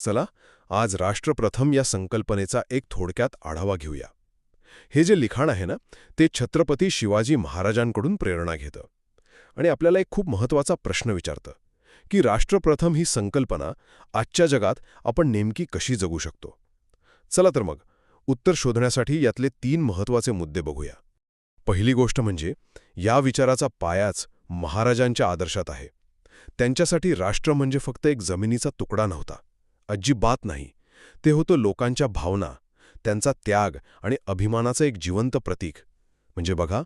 चला आज राष्ट्रप्रथम या संकल्पनेचा एक थोडक्यात आढावा घेऊया. हे जे लिखाण आहे ना, ते छत्रपती शिवाजी महाराजांकडून प्रेरणा घेतं आणि आपल्याला एक खूप महत्त्वाचा प्रश्न विचारतं की राष्ट्रप्रथम ही संकल्पना आजच्या जगात आपण नेमकी कशी जगू शकतो. चला तर मग उत्तर शोधण्यासाठी यातले 3 महत्त्वाचे मुद्दे बघूया. पहिली गोष्ट म्हणजे या विचाराचा पायाच महाराजांच्या आदर्शात आहे. त्यांच्यासाठी राष्ट्र म्हणजे फक्त एक जमिनीचा तुकडा नव्हता. अजिबात नाही. ते होतं लोकांच्या भावना, त्यांचा त्याग आणि अभिमानाचं एक जिवंत प्रतीक. म्हणजे बघा,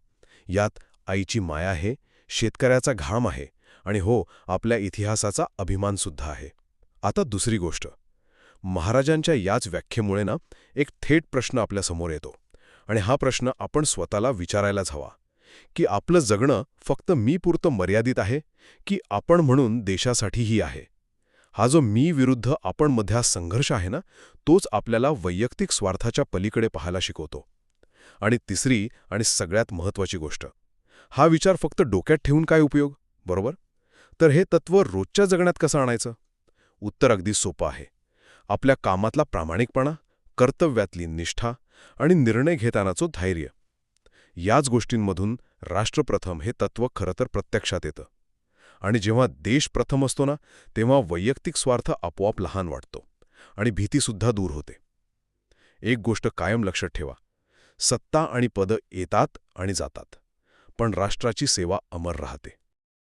यात आईची माया आहे, शेतकऱ्याचा घाम आहे आणि हो, आपल्या इतिहासाचा अभिमानसुद्धा आहे. आता दुसरी गोष्ट, महाराजांच्या याच व्याख्येमुळे ना एक थेट प्रश्न आपल्यासमोर येतो आणि हा प्रश्न आपण स्वतःला विचारायलाच हवा की आपलं जगणं फक्त मी पुरतं मर्यादित आहे की आपण म्हणून देशासाठीही आहे. हा जो मी विरुद्ध आपण मधला संघर्ष आहे ना, तोच आपल्याला वैयक्तिक स्वार्थाच्या पलीकडे पाहायला शिकवतो. आणि तिसरी आणि सगळ्यात महत्त्वाची गोष्ट, हा विचार फक्त डोक्यात ठेवून काय उपयोग, बरोबर? तर हे तत्त्व रोजच्या जगण्यात कसं आणायचं? उत्तर अगदी सोपं आहे. आपल्या कामातला प्रामाणिकपणा, कर्तव्यातली निष्ठा आणि निर्णय घेतानाचं धैर्य, याच गोष्टींमधून राष्ट्रप्रथम हे तत्त्व खरं तर प्रत्यक्षात येतं. आणि जेव्हा देश प्रथम असतो ना, तेव्हा वैयक्तिक स्वार्थ आपोआप लहान वाटतो आणि भीतीसुद्धा दूर होते. एक गोष्ट कायम लक्षात ठेवा, सत्ता आणि पदं येतात आणि जातात, पण राष्ट्राची सेवा अमर राहते.